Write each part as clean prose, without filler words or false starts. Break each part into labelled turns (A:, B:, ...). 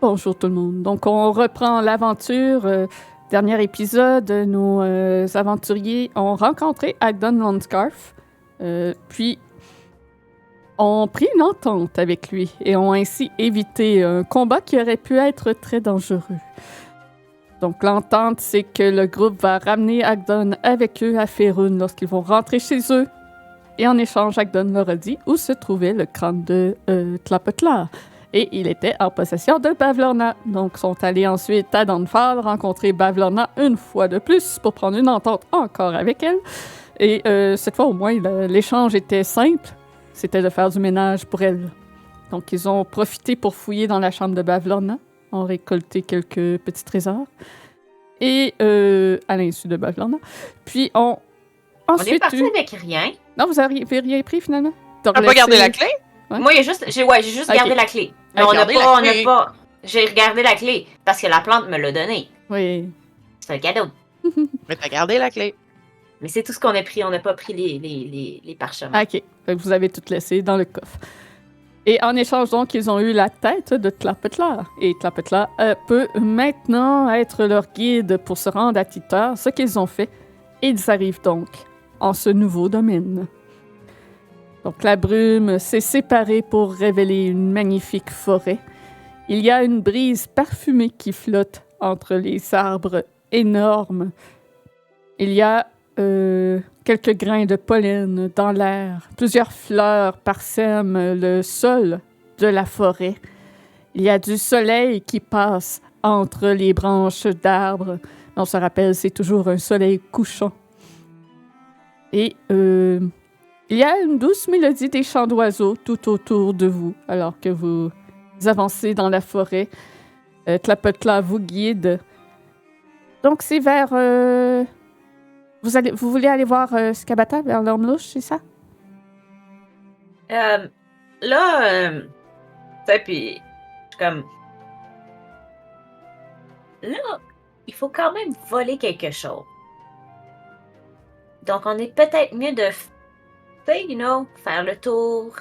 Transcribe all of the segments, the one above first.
A: Bonjour tout le monde. Donc, on reprend l'aventure. Dernier épisode, nos aventuriers ont rencontré Agdon Landscarf, puis ont pris une entente avec lui et ont ainsi évité un combat qui aurait pu être très dangereux. Donc, l'entente, c'est que le groupe va ramener Agdon avec eux à Faerûn lorsqu'ils vont rentrer chez eux. Et en échange, Agdon leur a dit où se trouvait le crâne de Tlapotlar. Et il était en possession de Bavlorna. Donc, ils sont allés ensuite à Dawnfall rencontrer Bavlorna une fois de plus pour prendre une entente encore avec elle. Et cette fois, au moins, l'échange était simple. C'était de faire du ménage pour elle. Donc, ils ont profité pour fouiller dans la chambre de Bavlorna, ont récolté quelques petits trésors. Et à l'insu de Bavlorna. Puis,
B: On est
A: ensuite
B: parti avec rien.
A: Non, vous n'avez rien pris finalement?
C: On n'a pas gardé la clé?
A: Ouais.
B: Moi, j'ai juste
A: Ok.
B: gardé la clé. Mais
C: Ah,
B: on n'a
C: gardez
B: pas,
C: la clé.
B: J'ai regardé la clé parce que la plante me l'a donnée.
A: Oui.
B: C'est un cadeau.
C: Mais t'as gardé la clé.
B: Mais c'est tout ce qu'on a pris. On n'a pas pris les parchemins.
A: OK. Fait que vous avez tout laissé dans le coffre. Et en échange, donc, ils ont eu la tête de Tlapotlar. Et Tlapotlar peut maintenant être leur guide pour se rendre à Titor, ce qu'ils ont fait. Et ils arrivent donc en ce nouveau domaine. Donc, la brume s'est séparée pour révéler une magnifique forêt. Il y a une brise parfumée qui flotte entre les arbres énormes. Il y a quelques grains de pollen dans l'air. Plusieurs fleurs parsèment le sol de la forêt. Il y a du soleil qui passe entre les branches d'arbres. On se rappelle, c'est toujours un soleil couchant. Et il y a une douce mélodie des chants d'oiseaux tout autour de vous, alors que vous avancez dans la forêt. Tlapotlar vous guide. Donc, c'est vers... Vous voulez aller voir Skabata vers l'Ormlouche, c'est ça?
B: Là, tu sais, puis je suis comme... Là, il faut quand même voler quelque chose. Donc, on est peut-être mieux de, faire le tour,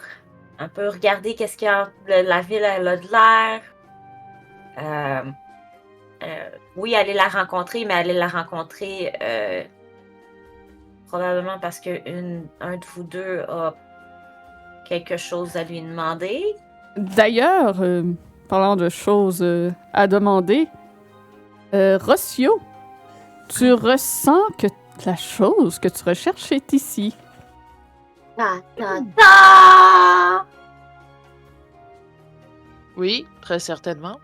B: un peu regarder qu'est-ce qu'il y a, la ville, elle a de l'air. Oui, aller la rencontrer, mais aller la rencontrer probablement parce que un de vous deux a quelque chose à lui demander.
A: D'ailleurs, parlant de choses à demander, Rossio, tu ressens que la chose que tu recherches est ici.
B: Ta-ta-ta!
C: Oui, très certainement.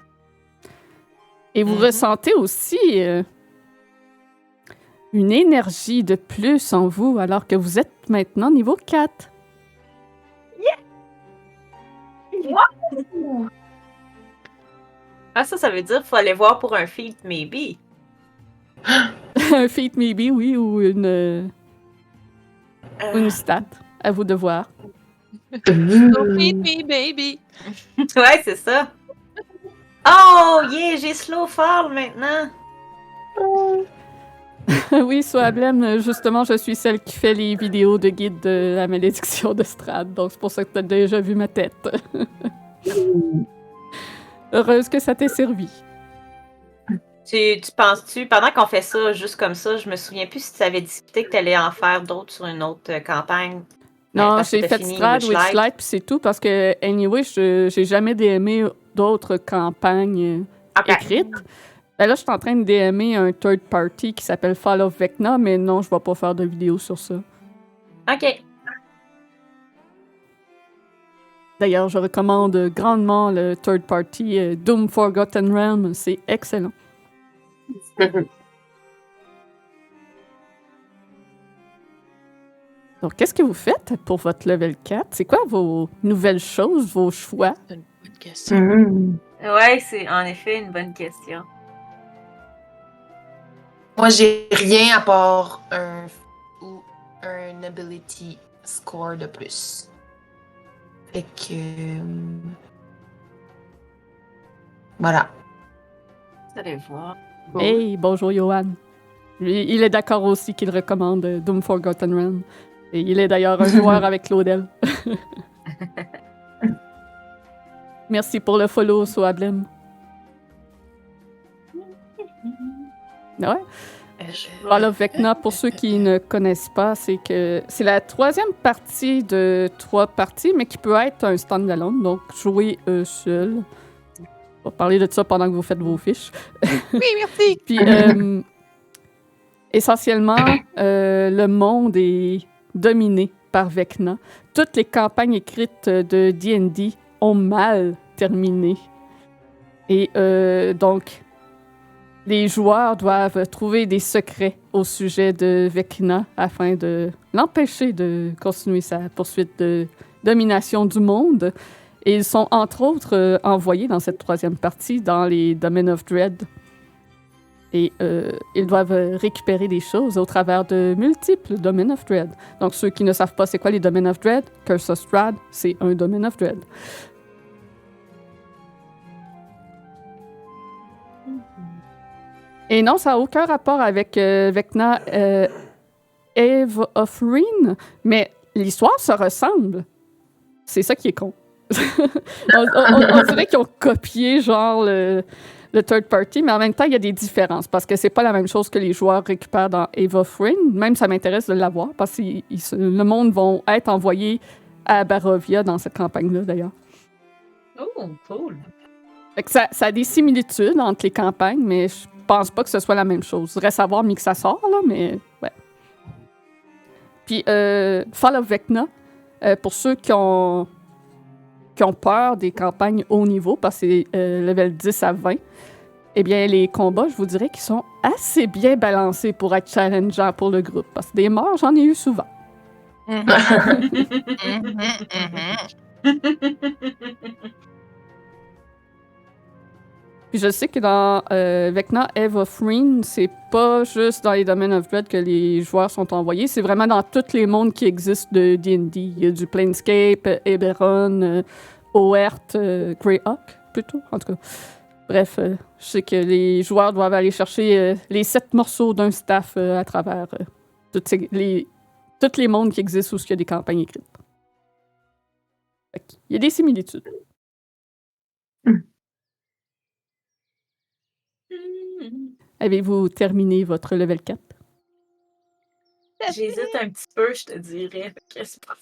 A: Et vous ressentez aussi une énergie de plus en vous, alors que vous êtes maintenant niveau 4.
B: Ah, ça veut dire qu'il faut aller voir pour un feat, maybe.
A: Un feat maybe, oui, ou une stat. À vous de voir.
C: So feed me, baby.
B: Ouais, c'est ça. Oh, yeah, j'ai slow fall maintenant.
A: Oui, Soablem, justement, je suis celle qui fait les vidéos de guide de la malédiction de Strahd, donc c'est pour ça que t'as déjà vu ma tête. Heureuse que ça t'ait servi.
B: Tu penses-tu, pendant qu'on fait ça, juste comme ça, je me souviens plus si tu avais discuté que tu allais en faire d'autres sur une autre campagne.
A: Non,
B: parce que
A: j'ai
B: t'as
A: fait
B: fini
A: Strahd,
B: Witchlight.
A: Witchlight, puis c'est tout, parce que, anyway, j'ai jamais DMé d'autres campagnes
B: Ok.
A: écrites. Ben là, je suis en train de DMer un third party qui s'appelle Fall of Vecna, mais non, je vais pas faire de vidéo sur ça.
B: Ok.
A: D'ailleurs, je recommande grandement le third party Doom Forgotten Realm, c'est excellent. Donc, qu'est-ce que vous faites pour votre level 4? C'est quoi vos nouvelles choses, vos choix?
C: C'est une bonne question.
B: Ouais, c'est en effet une bonne question.
D: Moi, j'ai rien à part un ability score de plus. Fait que... voilà.
B: Vous allez voir.
A: Hey, bonjour Johan. Lui, il est d'accord aussi qu'il recommande Doom Forgotten Realm. Et il est d'ailleurs un joueur avec Claudel. Merci pour le follow, Soablem. Ouais. Voilà, Vecna, pour ceux qui ne connaissent pas, c'est que c'est la troisième partie de 3 parties, mais qui peut être un standalone, donc jouer seul. On va parler de ça pendant que vous faites vos fiches.
C: Oui, merci.
A: Puis, essentiellement, le monde est dominé par Vecna. Toutes les campagnes écrites de D&D ont mal terminé. Et donc, les joueurs doivent trouver des secrets au sujet de Vecna afin de l'empêcher de continuer sa poursuite de domination du monde. Et ils sont, entre autres, envoyés dans cette troisième partie dans les Domain of Dread. Et ils doivent récupérer des choses au travers de multiples Domain of Dread. Donc, ceux qui ne savent pas c'est quoi les Domain of Dread, Curse of Strahd, c'est un Domain of Dread. Et non, ça n'a aucun rapport avec Vecna Eve of Reen, mais l'histoire se ressemble. C'est ça qui est con. on dirait qu'ils ont copié genre le third party, mais en même temps, il y a des différences parce que c'est pas la même chose que les joueurs récupèrent dans Eve of Reen. Même ça m'intéresse de l'avoir parce que le monde va être envoyé à Barovia dans cette campagne-là d'ailleurs.
B: Oh, cool.
A: Fait que ça a des similitudes entre les campagnes, mais je pense pas que ce soit la même chose. Je voudrais savoir mieux que ça sort, là, mais ouais. Puis, Fall of Vecna, pour ceux qui ont peur des campagnes haut niveau, parce que c'est level 10 à 20, eh bien, les combats, je vous dirais qu'ils sont assez bien balancés pour être challengeants pour le groupe. Parce que des morts, j'en ai eu souvent. Puis je sais que dans Vecna Eve of Reen, c'est pas juste dans les Domain of Dread que les joueurs sont envoyés, c'est vraiment dans tous les mondes qui existent de D&D. Il y a du Planescape, Eberron, Oert, Greyhawk, plutôt, en tout cas. Bref, je sais que les joueurs doivent aller chercher les 7 morceaux d'un staff à travers tous les mondes qui existent où il y a des campagnes écrites. Il y a des similitudes. Avez-vous terminé votre level 4?
B: J'hésite un petit peu, je te dirais. Qu'est-ce que c'est pas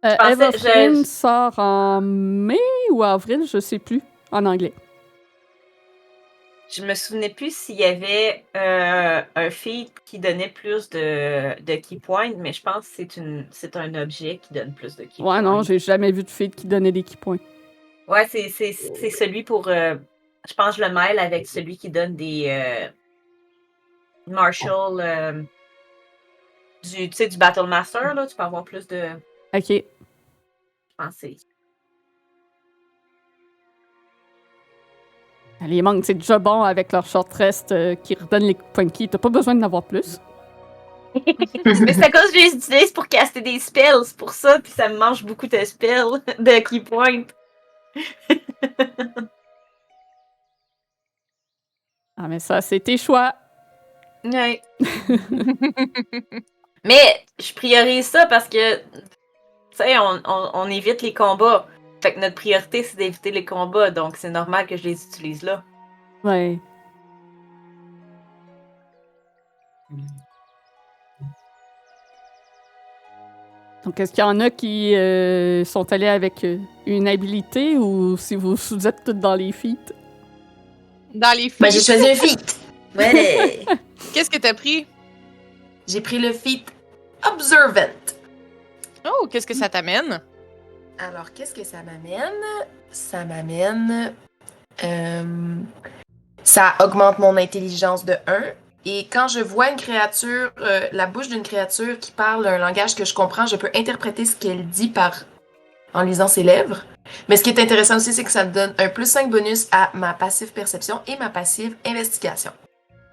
B: ça?
A: Eve of Reen sort en mai ou avril, je sais plus, en anglais.
B: Je me souvenais plus s'il y avait un feat qui donnait plus de key points, mais je pense que c'est un objet qui donne plus de key points.
A: Ouais, non, j'ai jamais vu de feat qui donnait des key points.
B: Ouais, c'est celui pour... je pense que je le mêle avec celui qui donne des... Marshall... tu sais, du Battle Master, là, tu peux avoir plus de...
A: OK.
B: Je pense que c'est...
A: Les monks, c'est déjà bon avec leur short rest qui redonnent les points de key. T'as pas besoin d'en avoir plus.
B: Mais c'est à cause que je les utilise pour caster des spells, c'est pour ça, puis ça me mange beaucoup de spells, de key points.
A: Ah, mais ça, c'est tes choix.
B: Ouais. Mais je priorise ça parce que, tu sais, on évite les combats. Fait que notre priorité, c'est d'éviter les combats, donc c'est normal que je les utilise là.
A: Ouais. Donc, est-ce qu'il y en a qui sont allés avec une habilité ou si vous êtes toutes dans les feats?
C: Dans les
D: Ben,
C: feats.
D: j'ai choisi un feat. Ouais.
C: Qu'est-ce que t'as pris?
D: J'ai pris le feat Observant.
C: Oh, qu'est-ce que ça t'amène?
D: Alors, qu'est-ce que ça m'amène? Ça m'amène... ça augmente mon intelligence de 1. Et quand je vois une créature, la bouche d'une créature qui parle un langage que je comprends, je peux interpréter ce qu'elle dit en lisant ses lèvres. Mais ce qui est intéressant aussi, c'est que ça me donne un +5 bonus à ma passive perception et ma passive investigation.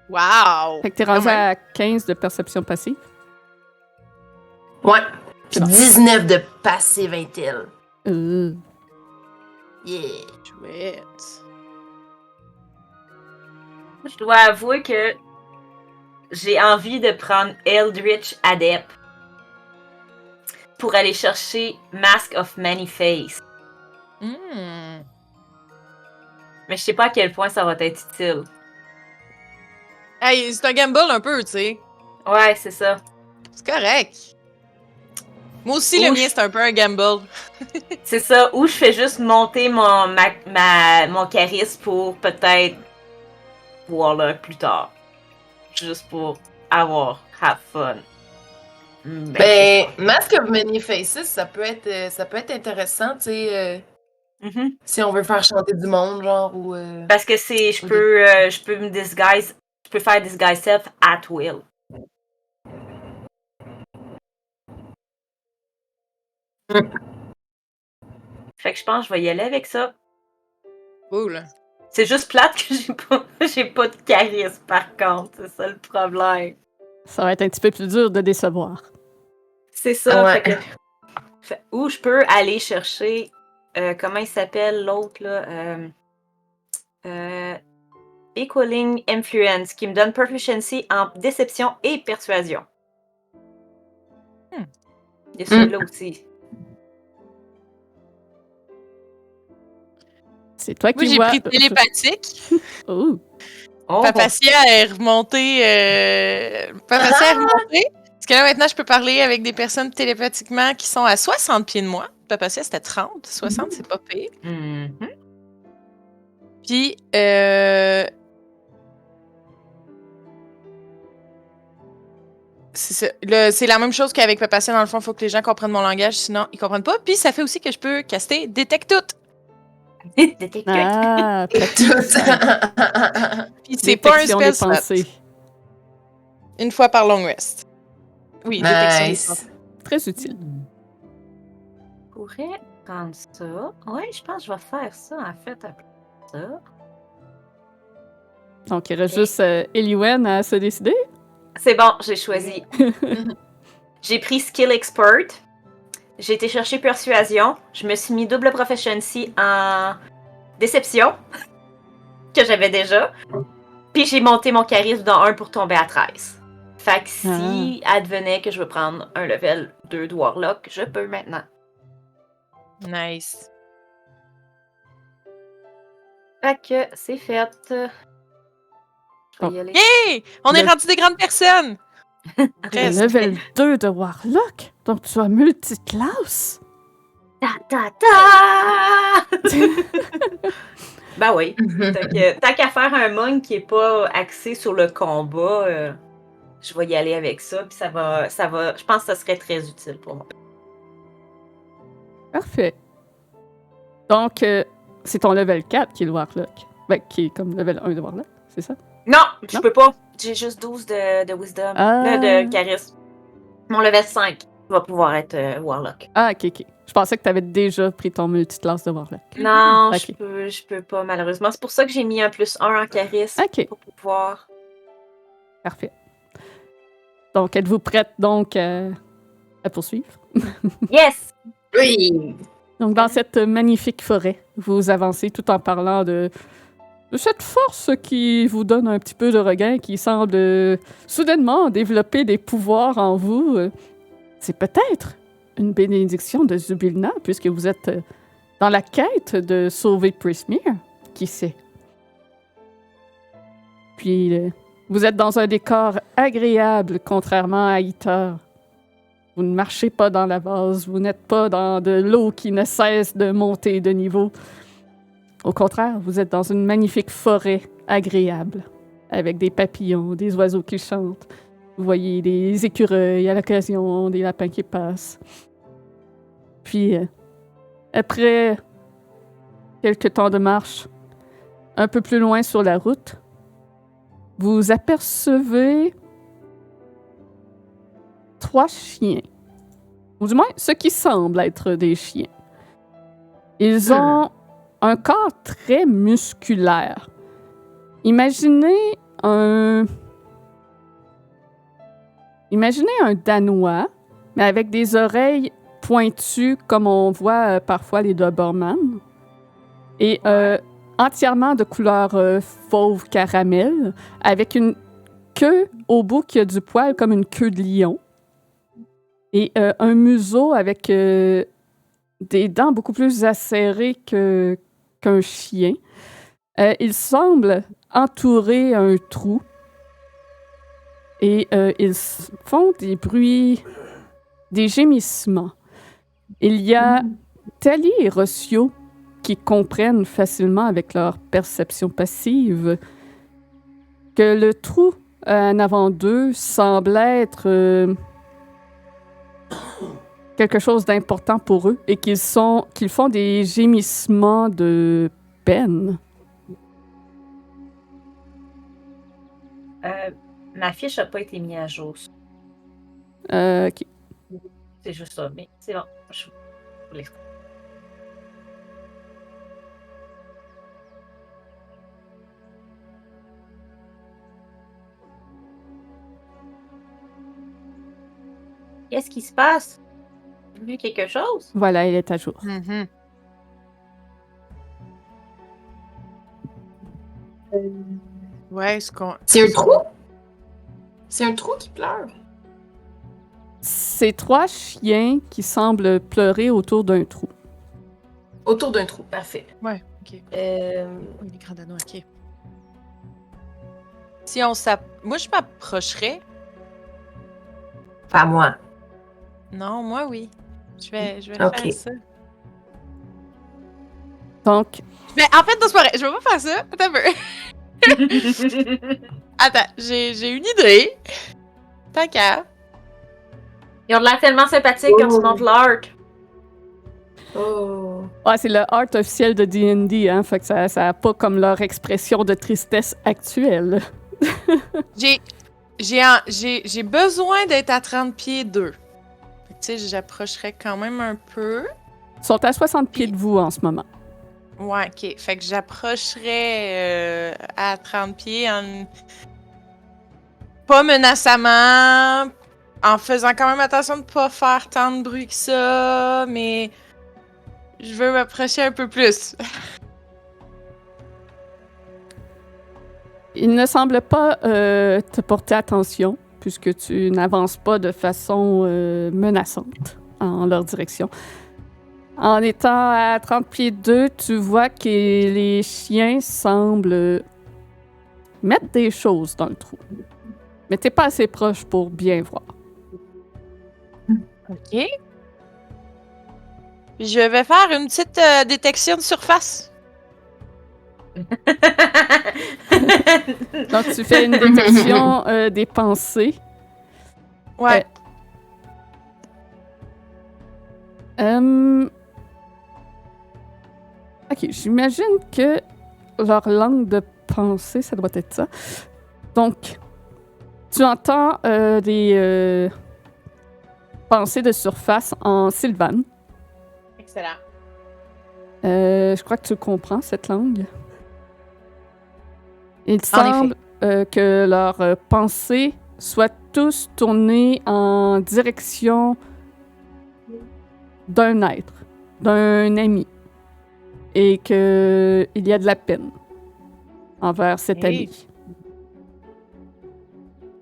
C: Wow!
A: Fait que t'es rendu à 15 de perception passive.
D: Ouais. Puis 19 de passive intel. Yeah.
C: Chouette.
B: Je dois avouer que j'ai envie de prendre Eldritch Adept. pour aller chercher Mask of Many Faces.
C: Hmm.
B: Mais je sais pas à quel point ça va être utile.
C: Hey, c'est un gamble un peu, tu sais.
B: Ouais, c'est ça.
C: C'est correct. Moi aussi, le
B: Ou
C: mien, c'est un peu un gamble.
B: C'est ça. Ou je fais juste monter mon charisme pour peut-être Warlock plus tard. Juste pour have fun.
D: Ben, Mask of Many Faces, ça peut être intéressant, tu sais,
B: Mhm.
D: si on veut faire chanter du monde, genre, ou...
B: Parce que je peux me disguise, je peux faire disguise self at will. Fait que je pense que je vais y aller avec ça.
C: Cool.
B: C'est juste plate que j'ai pas de charisme par contre, c'est ça le problème.
A: Ça va être un petit peu plus dur de décevoir.
B: C'est ça.
D: Ouais.
B: Ou je peux aller chercher comment il s'appelle l'autre là Equaling Influence qui me donne proficiency en déception et persuasion. Il y a celui-là aussi.
A: C'est toi
C: Moi,
A: qui
C: j'ai
A: vois...
C: pris télépathique.
A: Oh.
B: Oh,
C: Papacia est remontée. Papacia est remontée. Parce que là, maintenant, je peux parler avec des personnes télépathiquement qui sont à 60 pieds de moi. Papacia, c'était 30. 60, c'est pas pire.
B: Mhm.
C: Puis, c'est ça. C'est la même chose qu'avec Papacia. Dans le fond, il faut que les gens comprennent mon langage, sinon ils comprennent pas. Puis, ça fait aussi que je peux caster Détecte tout.
A: Ah,
D: Et tout.
C: Puis, c'est pas un
A: détection
C: spell
A: des
C: slot.
A: pensées.
C: Une fois par long rest. Oui, détection des
D: Nice.
C: pensées.
A: Très utile.
B: Je pourrais prendre ça. Ouais, je pense que je vais faire ça en fait après ça.
A: Donc, il reste juste Eliwen à se décider.
B: C'est bon, j'ai choisi. J'ai pris Skill Expert. J'ai été chercher Persuasion. Je me suis mis double Proficiency en Déception, que j'avais déjà. Puis j'ai monté mon charisme dans 1 pour tomber à 13. Fait que si advenait que je veux prendre un level 2 de Warlock, je peux maintenant.
C: Nice.
B: Fait que c'est fait. Je vais y aller.
C: Hey! On est rendu des grandes personnes! Presque.
A: Level 2 de Warlock. Donc, tu as multiclasse.
B: Ta ta ta! Ben oui. Tant qu'à faire un monk qui est pas axé sur le combat, je vais y aller avec ça. Puis ça va. Je pense que ça serait très utile pour moi.
A: Parfait. Donc, c'est ton level 4 qui est le Warlock. Ben, qui est comme level 1 de Warlock, c'est ça?
B: Non, je
A: Non?
B: peux pas. J'ai juste 12 de wisdom.
A: Ah.
B: De charisme. Mon level 5 va pouvoir être Warlock.
A: Ah, ok. Je pensais que tu avais déjà pris ton multiclasse de Warlock.
B: Non,
A: Ok.
B: je peux pas, malheureusement. C'est pour ça que j'ai mis un +1 en charisme.
A: Ok.
B: Pour pouvoir.
A: Parfait. Donc, êtes-vous prête donc à poursuivre?
B: Yes!
D: Oui.
A: Donc, dans cette magnifique forêt, vous avancez tout en parlant de cette force qui vous donne un petit peu de regain, qui semble soudainement développer des pouvoirs en vous. C'est peut-être une bénédiction de Zubilna, puisque vous êtes dans la quête de sauver Prismere. Qui sait? Puis, vous êtes dans un décor agréable, contrairement à Iter. Vous ne marchez pas dans la vase, vous n'êtes pas dans de l'eau qui ne cesse de monter de niveau. Au contraire, vous êtes dans une magnifique forêt agréable, avec des papillons, des oiseaux qui chantent. Vous voyez des écureuils à l'occasion, des lapins qui passent. Puis, après quelques temps de marche, un peu plus loin sur la route, vous apercevez 3 chiens. Ou du moins, ce qui semble être des chiens. Ils ont un corps très musculaire. Imaginez un Danois, mais avec des oreilles pointues comme on voit parfois les Doberman. Et entièrement de couleur fauve caramel, avec une queue au bout qui a du poil comme une queue de lion. et un museau avec des dents beaucoup plus acérées qu'un chien. Il semble entourer un trou et ils font des bruits, des gémissements. Il y a Tali et Rossio qui comprennent facilement avec leur perception passive que le trou en avant d'eux semble être quelque chose d'important pour eux et qu'ils font des gémissements de peine.
B: Ma fiche n'a pas été mise à jour.
A: OK.
B: C'est juste ça, mais c'est bon. Je vous l'explique. Qu'est-ce qui se passe? Vous avez vu quelque chose?
A: Voilà, il est à jour.
C: Mhm. Ouais, ce qu'on.
D: C'est un trou? C'est un trou qui pleure.
A: C'est 3 chiens qui semblent pleurer autour d'un trou.
D: Autour d'un trou, parfait.
C: Ouais, ok.
B: Oui,
C: les grands anneaux, ok. Si on moi, je m'approcherais.
D: Pas moi.
C: Non, moi, oui. Je vais
D: Ok.
C: faire ça.
A: Donc,
C: Mais en fait, non, c'est pas vrai. Je vais pas faire ça. Attends un peu. Attends, j'ai une idée. Tant qu'à.
B: Ils ont de l'air tellement sympathiques quand tu montres l'art.
D: Oh.
A: ouais, c'est le art officiel de D&D, hein, fait que ça a pas comme leur expression de tristesse actuelle.
C: J'ai besoin d'être à 30 pieds d'eux. Fait que, tu sais, j'approcherais quand même un peu.
A: Ils sont à 60 pieds de vous en ce moment.
C: Ouais, ok. Fait que j'approcherais à 30 pieds pas menaçamment, en faisant quand même attention de pas faire tant de bruit que ça, mais je veux m'approcher un peu plus.
A: Il ne semble pas te porter attention, puisque tu n'avances pas de façon menaçante en leur direction. En étant à 30 pieds d'eux, tu vois que les chiens semblent mettre des choses dans le trou. Mais t'es pas assez proche pour bien voir.
C: Ok. Je vais faire une petite détection de surface.
A: Donc, tu fais une détection des pensées.
C: Ouais.
A: Ok, j'imagine que leur langue de pensée, ça doit être ça. Donc, tu entends des pensées de surface en sylvane.
C: Excellent.
A: Je crois que tu comprends cette langue. Il
C: En
A: semble que leurs pensées soient tous tournées en direction d'un être, d'un ami, et qu'il y a de la peine envers cet
C: Hey.
A: ami.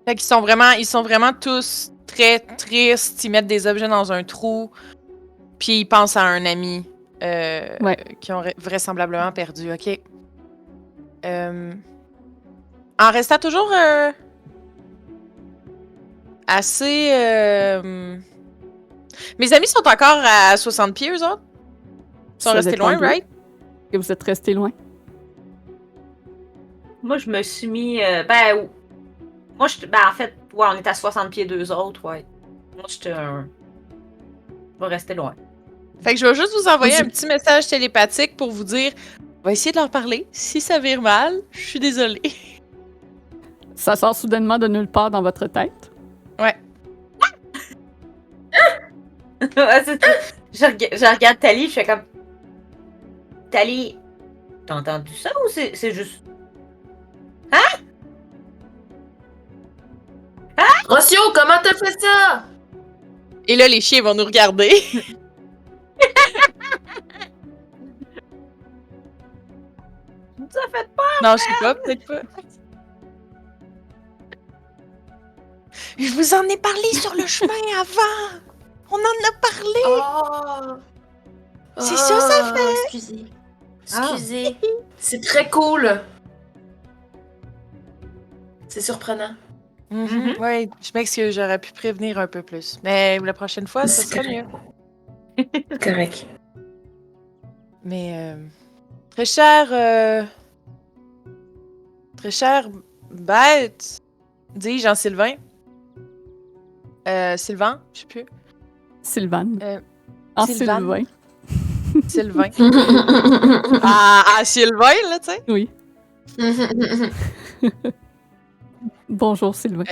C: Fait qu'ils sont vraiment tous très tristes. Ils mettent des objets dans un trou, puis ils pensent à un ami qui ont vraisemblablement perdu. Ok. En restant toujours assez. Mes amis sont encore à 60 pieds, eux autres. Ils sont
A: Ça
C: restés
A: dépend
C: loin,
A: d'eux.
C: right?
A: Et vous êtes restés loin.
B: Moi, je me suis mis. Moi, en fait, ouais, on est à 60 pieds d'eux autres, ouais. Moi, j'étais un. Je vais rester loin.
C: Fait que je vais juste vous envoyer un petit message télépathique pour vous dire on va essayer de leur parler. Si ça vire mal, je suis désolée.
A: Ça sort soudainement de nulle part dans votre tête.
C: Ouais.
B: je regarde Tali, je fais comme. Tali, t'as entendu ça ou c'est juste.
D: Rossio, comment t'as fait ça?
C: Et là, les chiens vont nous regarder.
B: Ça fait pas.
C: Non, je sais pas, peut-être pas. Je vous en ai parlé sur le chemin avant. On en a parlé!
D: Oh!
C: C'est ça, ça fait!
D: Excusez. Excusez. C'est très cool. C'est surprenant.
C: Oui, je m'excuse, j'aurais pu prévenir un peu plus. Mais la prochaine fois, ce
D: C'est
C: serait mieux.
D: Correct.
C: Mais très cher bête, dis Jean-Sylvain. Sylvain, je sais plus.
A: Sylvane.
C: Sylvane.
A: Sylvain.
C: Sylvain. Sylvain, là, tu sais.
A: Oui. Bonjour, Sylvain.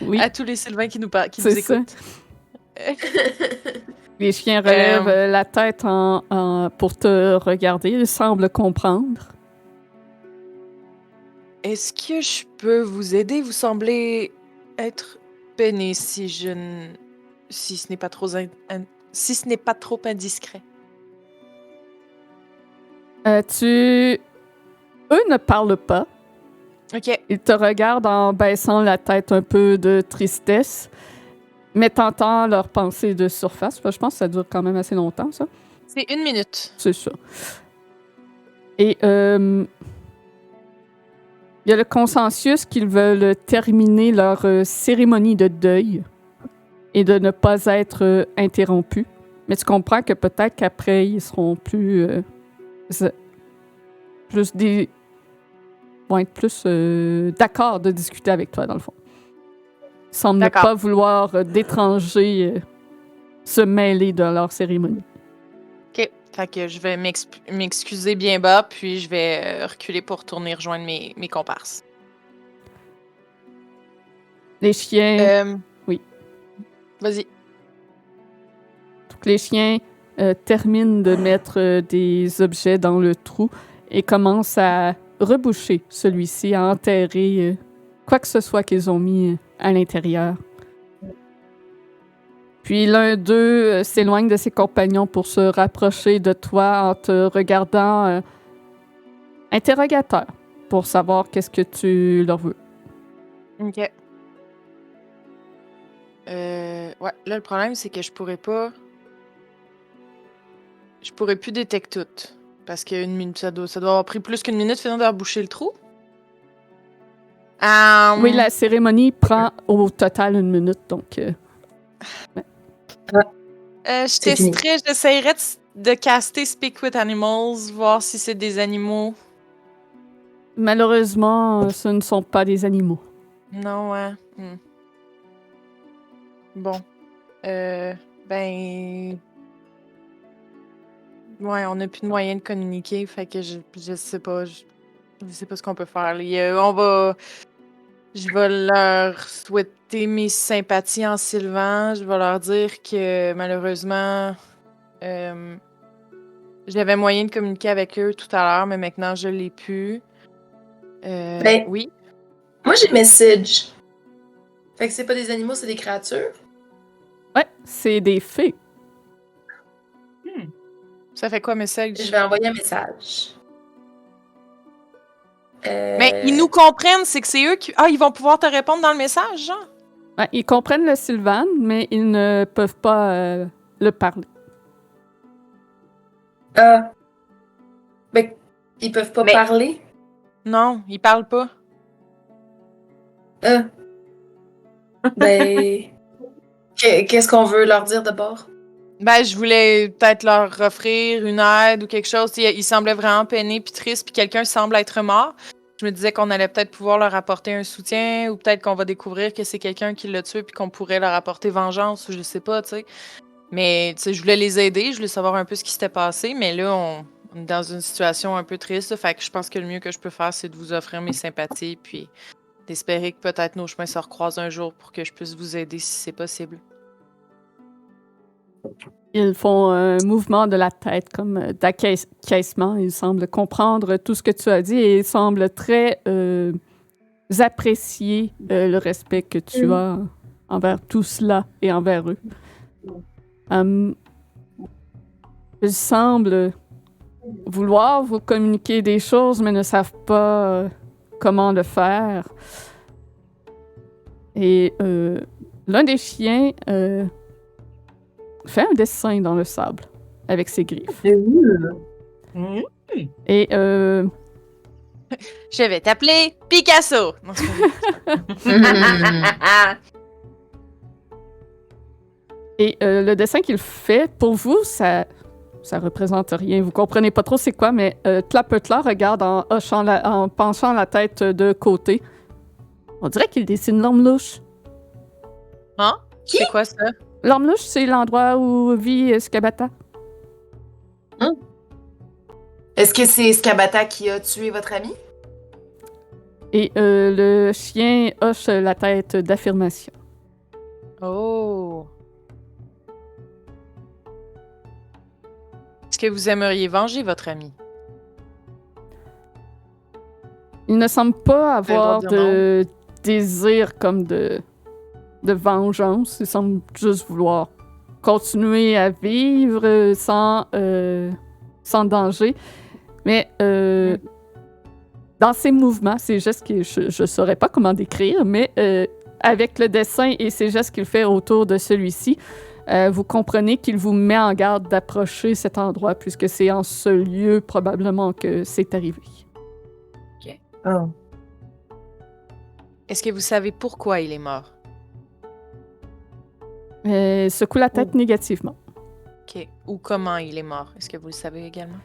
A: Oui,
C: À tous les Sylvains qui nous
A: c'est ça.
C: écoutent.
A: Les chiens relèvent la tête pour te regarder. Ils semblent comprendre.
C: Est-ce que je peux vous aider? Vous semblez être peiné si ce n'est pas trop si ce n'est pas trop indiscret.
A: Eux ne parlent pas.
C: OK.
A: Ils te regardent en baissant la tête un peu de tristesse, mais t'entends leurs pensées de surface. Je pense que ça dure quand même assez longtemps, ça.
C: C'est 1 minute.
A: C'est ça. Et il y a le consensus qu'ils veulent terminer leur cérémonie de deuil et de ne pas être interrompus. Mais tu comprends que peut-être qu'après, ils seront vont être plus d'accord de discuter avec toi, dans le fond. Ils semblent ne pas vouloir d'étrangers se mêler de leur cérémonie.
C: OK. Fait que je vais m'excuser bien bas, puis je vais reculer pour retourner rejoindre mes comparses.
A: Les chiens...
C: Oui. Vas-y.
A: Donc, les chiens terminent de mettre des objets dans le trou et commencent à reboucher celui-ci, à enterrer quoi que ce soit qu'ils ont mis à l'intérieur. Puis l'un d'eux s'éloigne de ses compagnons pour se rapprocher de toi en te regardant interrogateur pour savoir qu'est-ce que tu leur veux.
C: OK. Ouais, là, le problème, c'est que je pourrais plus détecter tout. Parce qu'une minute, ça doit avoir pris plus qu'une minute finalement d'avoir bouché le trou.
A: Oui, la cérémonie prend au total 1 minute, donc...
C: je testerais, j'essayerais de caster Speak with Animals, voir si c'est des animaux.
A: Malheureusement, ce ne sont pas des animaux.
C: Non, ouais. Bon. Ouais, on n'a plus de moyen de communiquer, fait que je sais pas. Je sais pas ce qu'on peut faire. Je vais leur souhaiter mes sympathies en Sylvan. Je vais leur dire que malheureusement, j'avais moyen de communiquer avec eux tout à l'heure, mais maintenant je l'ai plus. Oui.
D: Moi j'ai message. Fait que c'est pas des animaux, c'est des créatures.
A: Ouais, c'est des fées.
C: Ça fait quoi, message?
D: Je vais envoyer un message.
C: Mais ils nous comprennent, c'est que c'est eux qui... ils vont pouvoir te répondre dans le message, genre?
A: Ouais, ils comprennent le Sylvan, mais ils ne peuvent pas le parler.
D: Ben, ils peuvent pas parler?
C: Non, ils parlent pas.
D: Ben... Qu'est-ce qu'on veut leur dire d'abord?
C: Ben, je voulais peut-être leur offrir une aide ou quelque chose. Ils semblaient vraiment peinés puis tristes, puis quelqu'un semble être mort. Je me disais qu'on allait peut-être pouvoir leur apporter un soutien, ou peut-être qu'on va découvrir que c'est quelqu'un qui l'a tué puis qu'on pourrait leur apporter vengeance, ou je sais pas, tu sais. Mais, tu sais, je voulais les aider, je voulais savoir un peu ce qui s'était passé, mais là, on est dans une situation un peu triste, fait que je pense que le mieux que je peux faire, c'est de vous offrir mes sympathies, puis d'espérer que peut-être nos chemins se recroisent un jour pour que je puisse vous aider si c'est possible.
A: Ils font un mouvement de la tête comme d'acquiescement. Ils semblent comprendre tout ce que tu as dit et ils semblent très apprécier le respect que tu as envers tout cela et envers eux. Ils semblent vouloir vous communiquer des choses, mais ne savent pas comment le faire. Et l'un des chiens fait un dessin dans le sable avec ses griffes. Et
C: Je vais t'appeler Picasso! Non, c'est pas vrai.
A: Et le dessin qu'il fait, pour vous, ça représente rien. Vous comprenez pas trop c'est quoi, mais Tlapetla regarde en penchant la tête de côté. On dirait qu'il dessine l'orme-louche.
C: Hein? C'est quoi ça?
A: L'orme-louche, c'est l'endroit où vit Skabata.
D: Est-ce que c'est Skabata qui a tué votre ami?
A: Et le chien hoche la tête d'affirmation.
C: Oh! Est-ce que vous aimeriez venger votre ami?
A: Il ne semble pas avoir
C: le droit de
A: de désir comme de vengeance. Il semble juste vouloir continuer à vivre sans danger. Mais dans ses mouvements, ses gestes que je ne saurais pas comment décrire, mais avec le dessin et ses gestes qu'il fait autour de celui-ci, vous comprenez qu'il vous met en garde d'approcher cet endroit, puisque c'est en ce lieu probablement que c'est arrivé.
D: Oh.
C: Est-ce que vous savez pourquoi il est mort?
A: Secoue la tête négativement.
C: OK. Ou comment il est mort? Est-ce que vous le savez également?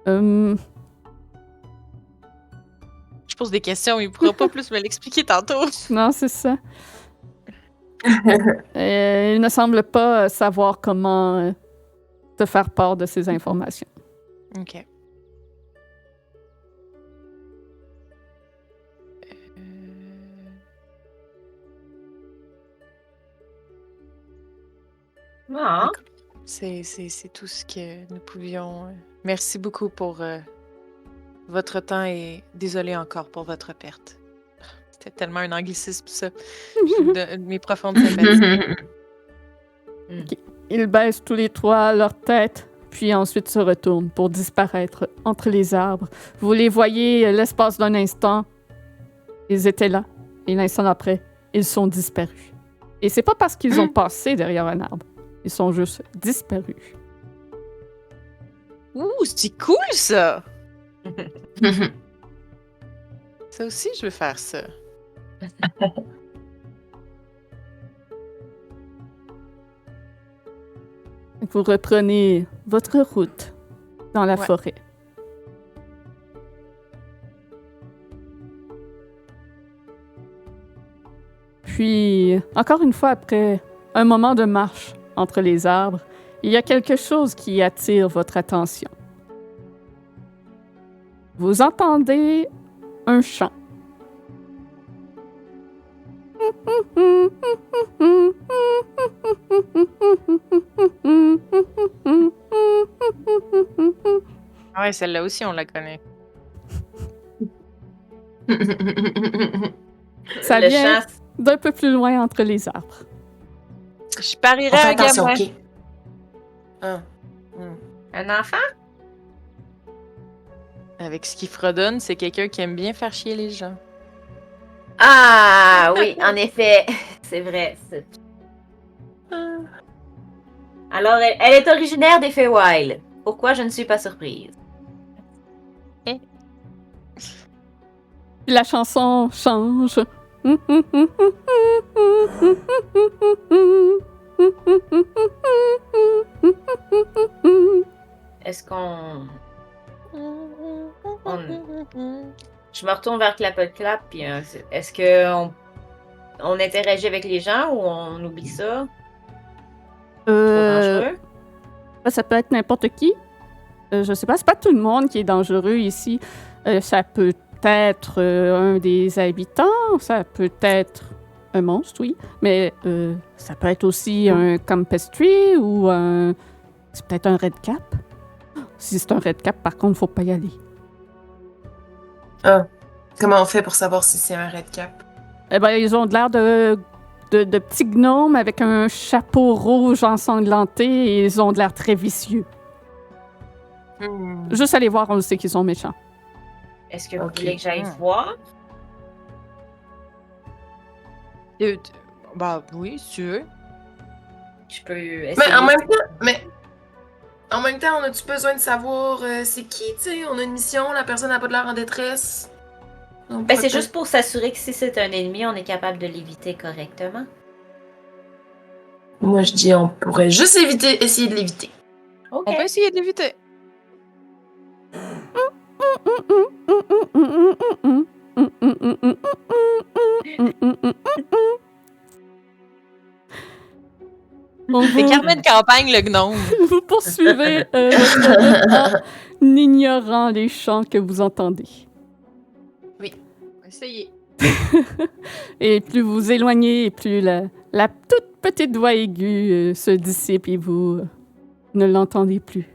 A: Hum,
C: Je pose des questions, il pourra pas plus me l'expliquer tantôt.
A: non, c'est ça. Il ne semble pas savoir comment te faire part de ces informations.
C: OK.
B: Ah.
C: C'est tout ce que nous pouvions. Merci beaucoup pour votre temps et désolé encore pour votre perte. C'était tellement un anglicisme, ça. Je vous donne mes profondes sympathies.
A: Ils baissent tous les trois leur tête, puis ensuite se retournent pour disparaître entre les arbres. Vous les voyez l'espace d'un instant. Ils étaient là, et l'instant après, ils sont disparus. Et c'est pas parce qu'ils ont passé derrière un arbre. Ils sont juste disparus.
C: Ouh, c'est cool, ça! Ça aussi, je veux faire ça.
A: Vous reprenez votre route dans la
C: Ouais.
A: forêt. Puis, encore une fois, après un moment de marche entre les arbres, il y a quelque chose qui attire votre attention. Vous entendez un chant.
C: Ah ouais, celle-là aussi, on la connaît.
A: Ça
B: Le
A: vient
B: chant,
A: d'un peu plus loin entre les arbres.
C: Je
D: On
C: parierais
D: fait
C: un
D: attention,
C: gamin.
D: ok? Ah.
B: un enfant?
C: Avec ce qu'il fredonne, c'est quelqu'un qui aime bien faire chier les gens.
B: Ah oui, en effet, c'est vrai. Alors, elle est originaire des Feywild. Pourquoi je ne suis pas surprise?
A: Puis la chanson change.
B: Est-ce qu'on... Je me retourne vers Clap, puis est-ce que on interagit avec les gens ou on oublie ça? Trop dangereux?
A: Ça peut être n'importe qui. Je sais pas, c'est pas tout le monde qui est dangereux ici. Ça peut être un des habitants, ça peut être un monstre, oui, mais ça peut être aussi un Campestry ou un... C'est peut-être un Redcap. Si c'est un Redcap, par contre, faut pas y aller.
D: Ah. Comment on fait pour savoir si c'est un Redcap?
A: Eh ben, ils ont de l'air de petits gnomes avec un chapeau rouge ensanglanté et ils ont de l'air très vicieux. Juste aller voir, on le sait qu'ils sont méchants.
B: Est-ce que vous
D: Ok.
B: voulez que j'aille voir?
C: Bah oui, si tu veux.
B: Je peux essayer.
D: En même temps, on a-tu besoin de savoir c'est qui, tu sais? On a une mission, la personne n'a pas de l'air en détresse. Donc,
B: Ben, c'est
D: peut-être-
B: juste pour s'assurer que si c'est un ennemi, on est capable de l'éviter correctement.
D: Moi, je dis on pourrait juste essayer de l'éviter.
B: Ok.
C: On peut essayer de l'éviter.
A: On
C: C'est
A: vous,
C: carnet de campagne, le gnome.
A: vous poursuivez votre route en ignorant les chants que vous entendez.
C: On va essayer.
A: Et plus vous vous éloignez, et plus la toute petite voix aiguë se dissipe et vous ne l'entendez plus.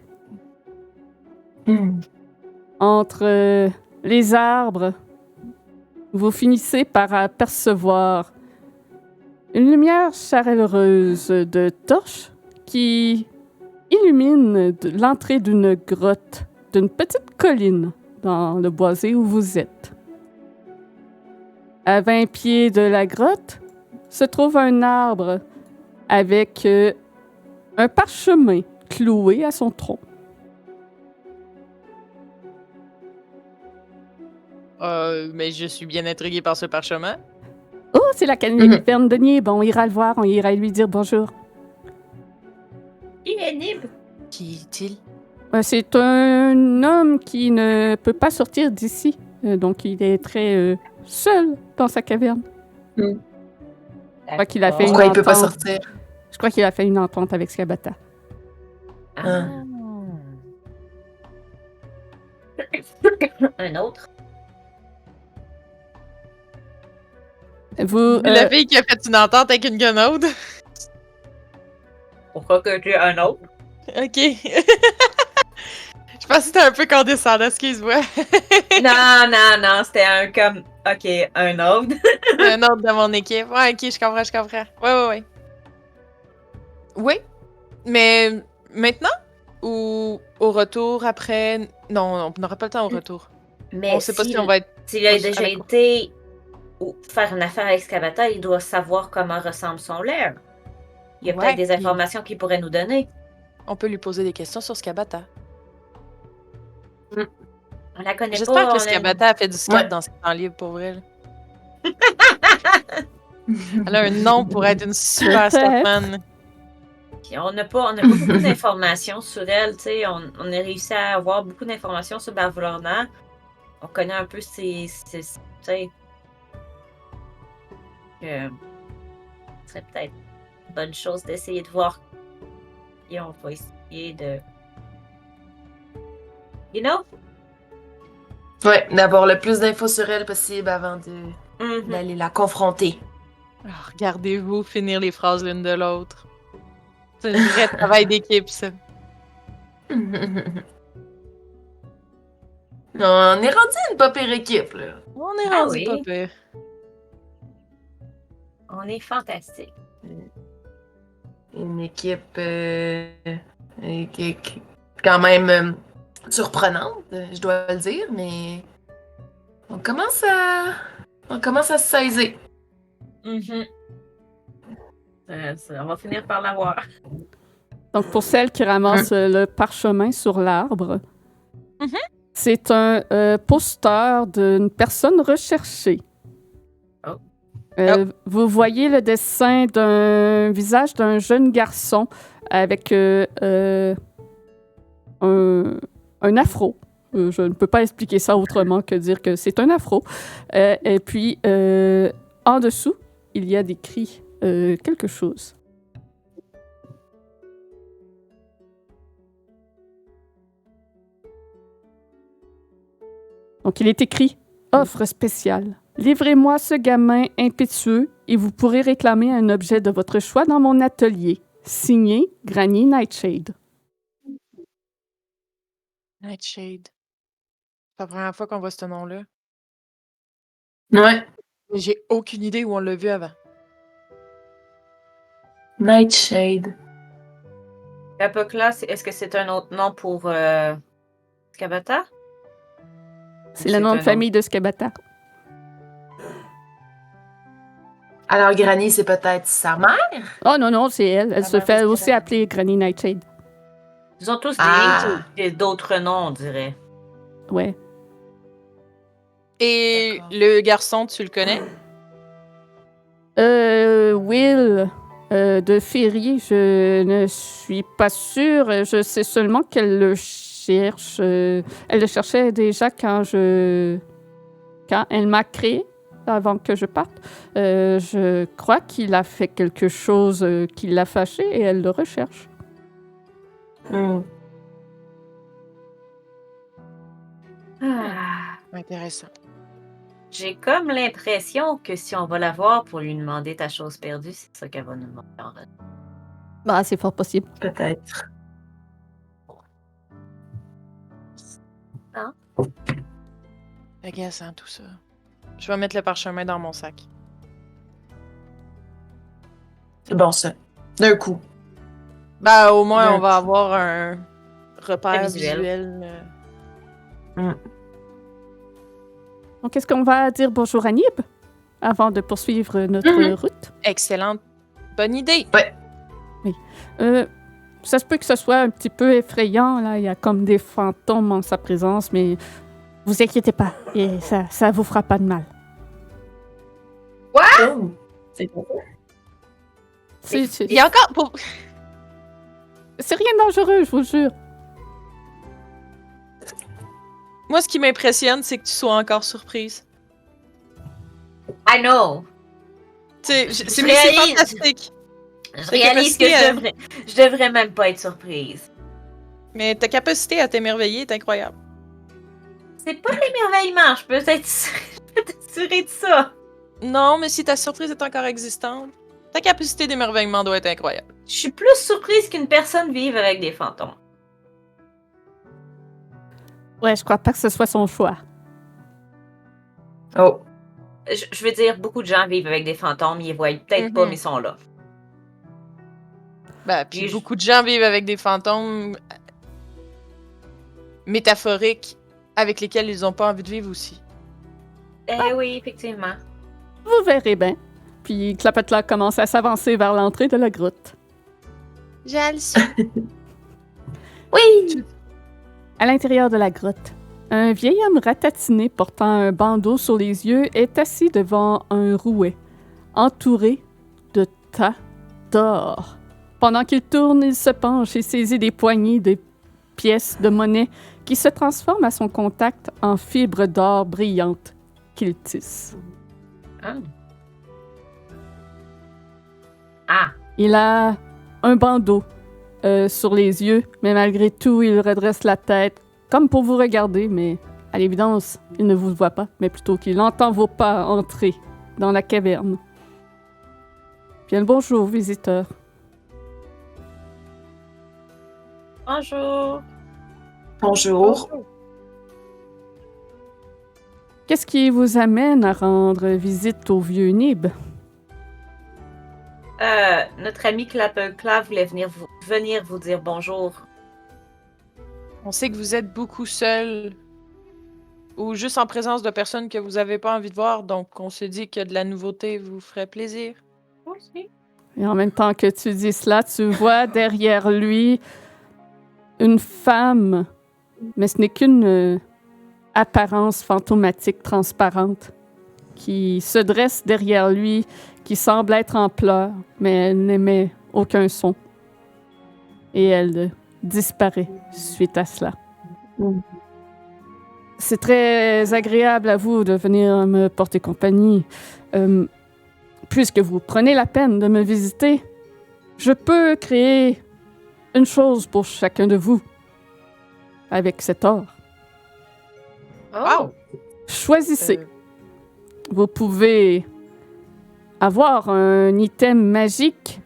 A: Entre les arbres, vous finissez par apercevoir une lumière chaleureuse de torches qui illumine l'entrée d'une grotte, d'une petite colline dans le boisé où vous êtes. À 20 pieds de la grotte se trouve un arbre avec un parchemin cloué à son tronc.
C: Mais je suis bien intriguée par ce parchemin.
A: Oh, c'est la caverne de Nib. On ira le voir, on ira lui dire bonjour.
B: Qui est Nib?
C: Qui est-il?
A: C'est un homme qui ne peut pas sortir d'ici. Donc, il est très seul dans sa caverne. Je crois qu'il a fait une
D: Pourquoi il peut pas
A: entente.
D: sortir?
A: Je crois qu'il a fait une entente avec Skabata.
B: Ah. Un autre?
A: Vous,
C: La fille qui a fait une entente avec une guenaude.
B: Pourquoi que tu as un autre?
C: Ok. Je pense que c'était un peu condescendant, excuse-moi.
B: Non, c'était un comme. Ok, un autre.
C: Un autre de mon équipe. Ouais, ok, je comprends. Ouais. Oui, mais maintenant? Ou au retour après? Non, on n'aura pas le temps au retour.
B: Mais
C: On sait pas si on va être.
B: s'il a
C: à
B: déjà
C: la cour.
B: été faire une affaire avec Skabata, il doit savoir comment ressemble son lair. Il y a
C: Ouais,
B: peut-être des
C: puis-
B: informations qu'il pourrait nous donner.
C: On peut lui poser des questions sur Skabata.
B: On la connaît
C: J'espère
B: pas.
C: que Skabata a fait du scat
D: Ouais.
C: dans ses temps libres pour elle. Elle a un nom pour être une super
A: Peut-être.
C: scatman.
B: Puis on n'a pas beaucoup d'informations sur elle. Tu sais, on a réussi à avoir beaucoup d'informations sur Bavlorna. On connaît un peu ses tu sais. Ce serait peut-être une bonne chose d'essayer de voir. Et on va essayer de. You know?
D: Ouais, d'avoir le plus d'infos sur elle possible avant
B: Mhm.
D: d'aller la confronter.
C: Oh, regardez-vous finir les phrases l'une de l'autre. C'est un vrai travail d'équipe, ça.
D: On est rendu une pas pire équipe, là.
C: On est
B: Ah
C: rendu
B: oui.
C: pas pire.
B: On est fantastique.
D: Une équipe quand même surprenante, je dois le dire, mais on commence à se saisir.
B: Mhm. On va finir par l'avoir.
A: Donc, pour celle qui ramasse le parchemin sur l'arbre,
C: Mhm.
A: c'est un poster d'une personne recherchée.
B: Oh.
A: Vous voyez le dessin d'un visage d'un jeune garçon avec un afro. Je ne peux pas expliquer ça autrement que dire que c'est un afro. Et puis, en dessous, il y a décrit quelque chose. Donc, il est écrit « Offre spéciale. Livrez-moi ce gamin impétueux et vous pourrez réclamer un objet de votre choix dans mon atelier. Signé Granny Nightshade. »
C: Nightshade. C'est la première fois qu'on voit ce nom-là.
D: Ouais.
C: J'ai aucune idée où on l'a vu avant.
D: Nightshade.
B: Capocla, est-ce que c'est un autre nom pour Skabata?
A: C'est le nom de famille de Skabata.
D: Alors, Granny, c'est peut-être sa mère?
A: Oh non, c'est elle. Elle
D: Ah,
A: se
D: ben,
A: fait
D: parce
A: aussi
D: qu'elle a-
A: appeler Granny Nightshade.
B: Ils ont tous
D: Ah.
B: d'autres noms, on dirait.
A: Ouais.
C: Et
D: D'accord.
C: le garçon, tu le connais?
A: Will de Ferrier, je ne suis pas sûre. Je sais seulement qu'elle le cherche. Elle le cherchait déjà quand elle m'a créé, avant que je parte. Je crois qu'il a fait quelque chose qui l'a fâché et elle le recherche.
D: Hmm.
B: Ah.
C: Intéressant.
B: J'ai comme l'impression que si on va la voir pour lui demander ta chose perdue, c'est ça qu'elle va nous demander en retour.
A: Bah, c'est fort possible.
D: Peut-être.
C: Agaçant tout ça. Je vais mettre le parchemin dans mon sac.
D: C'est bon, ça. D'un coup.
C: Ben, au moins,
D: D'un
C: on va
D: coup.
C: avoir un repère
B: Visuel.
C: visuel.
A: Donc, est-ce qu'on va dire bonjour à Nib avant de poursuivre notre route?
C: Excellente. Bonne idée.
A: Ça se peut que ce soit un petit peu effrayant, là. Il y a comme des fantômes en sa présence, mais vous inquiétez pas. Et ça vous fera pas de mal.
D: Oh. C'est bon.
C: Il y a encore...
A: C'est rien de dangereux, je vous jure.
C: Moi, ce qui m'impressionne, c'est que tu sois encore surprise.
B: I know!
C: C'est
B: réalise.
C: fantastique.
B: Je
C: Ta
B: réalise que
C: capacité
B: je devrais même pas être surprise.
C: Mais ta capacité à t'émerveiller est incroyable.
B: C'est pas de l'émerveillement, je peux t'assurer de ça.
C: Non, mais si ta surprise est encore existante, ta capacité d'émerveillement doit être incroyable.
B: Je suis plus surprise qu'une personne vive avec des fantômes.
A: Ouais, je crois pas que ce soit son choix.
D: Oh.
B: Je veux dire, beaucoup de gens vivent avec des fantômes, ils les voient peut-être pas, mais ils sont là.
C: Ben, puis
B: Et
C: beaucoup de gens vivent avec des fantômes métaphoriques avec lesquels ils ont pas envie de vivre aussi.
B: Oui, effectivement.
A: Vous verrez bien. Puis Clapetla commence à s'avancer vers l'entrée de la grotte.
C: J'ai le su.
D: Oui!
A: À l'intérieur de la grotte, un vieil homme ratatiné portant un bandeau sur les yeux est assis devant un rouet, entouré de tas d'or. Pendant qu'il tourne, il se penche et saisit des poignées de pièces de monnaie qui se transforment à son contact en fibres d'or brillantes qu'il tisse.
B: Ah,
A: Il a un bandeau sur les yeux, mais malgré tout, il redresse la tête, comme pour vous regarder, mais à l'évidence, il ne vous voit pas, mais plutôt qu'il entend vos pas entrer dans la caverne. Bien le bonjour, visiteur.
B: bonjour.
D: Bonjour.
A: Qu'est-ce qui vous amène à rendre visite au vieux Nib?
B: Notre ami Clapecla voulait venir vous dire bonjour.
C: On sait que vous êtes beaucoup seul ou juste en présence de personnes que vous avez pas envie de voir, donc on se dit que de la nouveauté vous ferait plaisir.
B: Aussi.
A: Et en même temps que tu dis cela, tu vois derrière lui une femme, mais ce n'est qu'une apparence fantomatique transparente qui se dresse derrière lui, qui semble être en pleurs, mais elle n'émet aucun son. Et elle disparaît suite à cela. C'est très agréable à vous de venir me porter compagnie. Puisque vous prenez la peine de me visiter, je peux créer une chose pour chacun de vous avec cet or.
C: Wow!
A: Choisissez. Vous pouvez avoir un item magique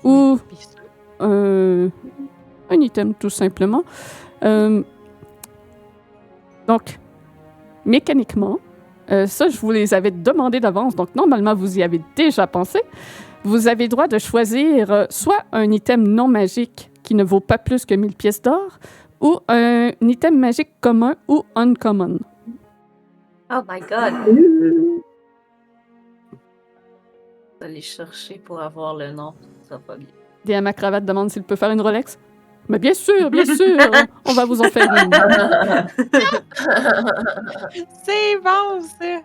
A: ou un item tout simplement. Donc, mécaniquement, ça, je vous les avais demandé d'avance, donc normalement, vous y avez déjà pensé. Vous avez le droit de choisir soit un item non magique qui ne vaut pas plus que 1000 pièces d'or ou un item magique commun ou uncommon.
B: Oh my god. Aller chercher pour avoir le nom. Ça sera pas bien.
A: DM à cravate demande s'il peut faire une Rolex. Mais bien sûr, on va vous en faire une.
C: C'est bon, ça!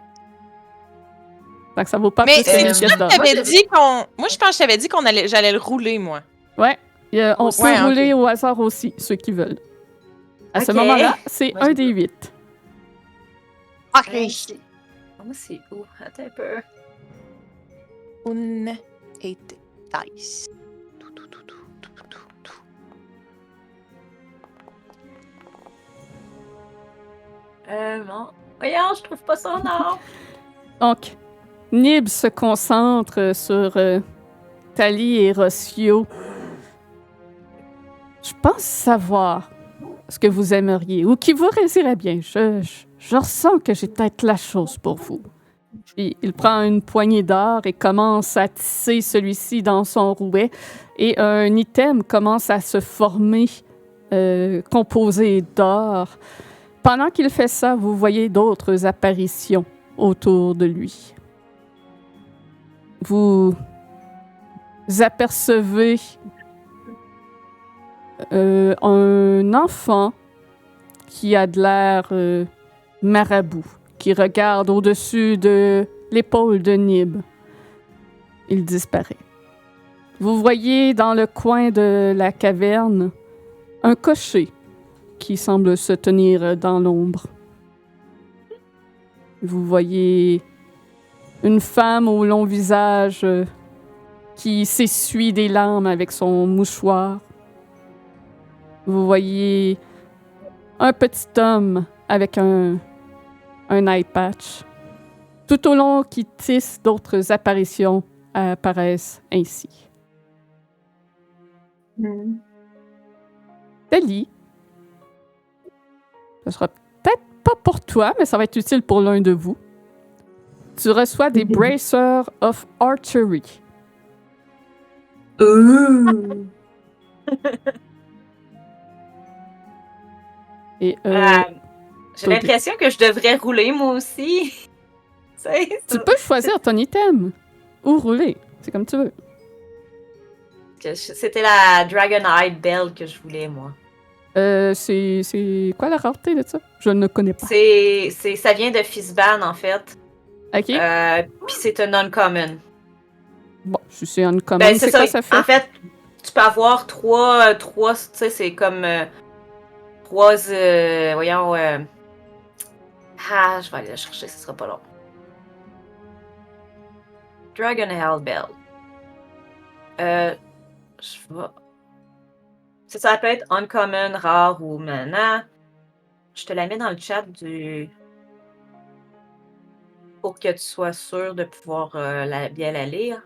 A: Fait que ça vaut pas
C: Mais
A: plus que 1000
C: c'est
A: pièces d'or.
C: t'avais dit qu'on... Moi, je pense que je t'avais dit j'allais le rouler, moi.
A: Ouais, on peut
C: Ouais,
A: rouler au hasard aussi, ceux qui veulent. À ce
B: Ok.
A: moment-là, c'est
D: Moi,
A: un
D: je
A: des 8.
C: OK.
B: Moi, c'est où? Attends un peu.
C: Un, eight, dice.
B: Non. Voyons, je trouve pas son nom.
A: Donc, Nib se concentre sur Tali et Rossio. Je pense savoir ce que vous aimeriez ou qui vous résirait bien. Je ressens que j'ai peut-être la chose pour vous. Puis il prend une poignée d'or et commence à tisser celui-ci dans son rouet. Et un item commence à se former, composé d'or. Pendant qu'il fait ça, vous voyez d'autres apparitions autour de lui. Vous apercevez un enfant qui a de l'air marabout, qui regarde au-dessus de l'épaule de Nib. Il disparaît. Vous voyez dans le coin de la caverne un cocher qui semble se tenir dans l'ombre. Vous voyez une femme au long visage qui s'essuie des larmes avec son mouchoir. Vous voyez un petit homme avec un eye patch. Tout au long qui tisse, d'autres apparitions apparaissent ainsi. Tali, ce sera peut-être pas pour toi, mais ça va être utile pour l'un de vous. Tu reçois des Bracers of Archery. Et
B: J'ai l'impression que je devrais rouler moi aussi.
A: tu peux choisir ton item ou rouler. C'est comme tu veux.
B: C'était la Dragon Eye Bell que je voulais, moi.
A: C'est quoi la rareté de ça? Je ne connais pas.
B: Ça vient de Fizban, en fait.
A: OK.
B: Puis c'est un uncommon.
A: Bon, si c'est uncommon,
B: Ben,
A: c'est quoi ça fait?
B: En fait, tu peux avoir trois tu sais, c'est comme trois, voyons, je vais aller la chercher, ce sera pas long. Dragon Hell Bell. Je vais... Ça peut être uncommon, rare ou mana. Je te la mets dans le chat pour que tu sois sûr de pouvoir bien la lire.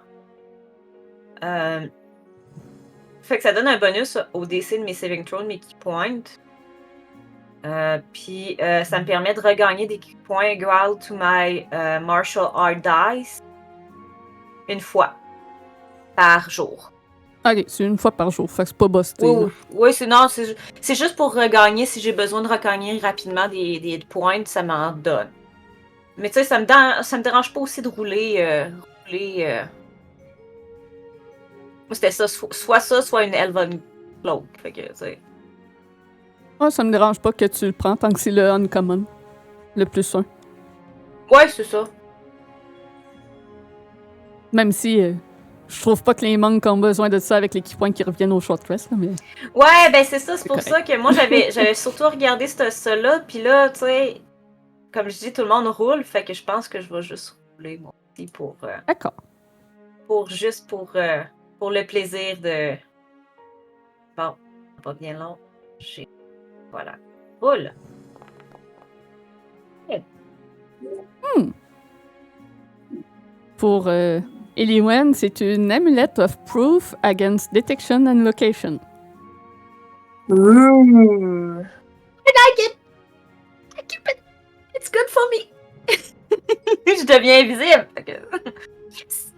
B: Fait que ça donne un bonus au DC de mes Saving Throws, mes Key Points. Puis ça me permet de regagner des Key Points equal to my Martial Art Dice une fois par jour.
A: OK, c'est une fois par jour, fait que c'est pas busté.
B: Oui, c'est juste pour regagner. Si j'ai besoin de regagner rapidement des points, ça m'en donne. Mais tu sais, ça me dérange pas aussi de rouler. Moi, c'était ça, soit une Elven Cloak. Fait que, tu sais.
A: Ah, ça me dérange pas que tu le prends tant que c'est le uncommon. Le plus 1.
B: Ouais, c'est ça.
A: Même si je trouve pas que les monks ont besoin de ça avec les key points qui reviennent au short rest, là, mais...
B: Ouais, ben c'est ça, c'est pour
A: correct.
B: ça que moi j'avais surtout regardé ça là, puis là, tu sais, comme je dis, tout le monde roule, fait que je pense que je vais juste rouler moi aussi pour
A: D'accord.
B: pour le plaisir de... Bon, pas bien long. Voilà. Roule.
A: Pour Eliwen, c'est une amulette of proof against detection and location.
D: Ooh.
B: I like it. I keep it. It's good for me. Je deviens invisible. Fait que... Yes.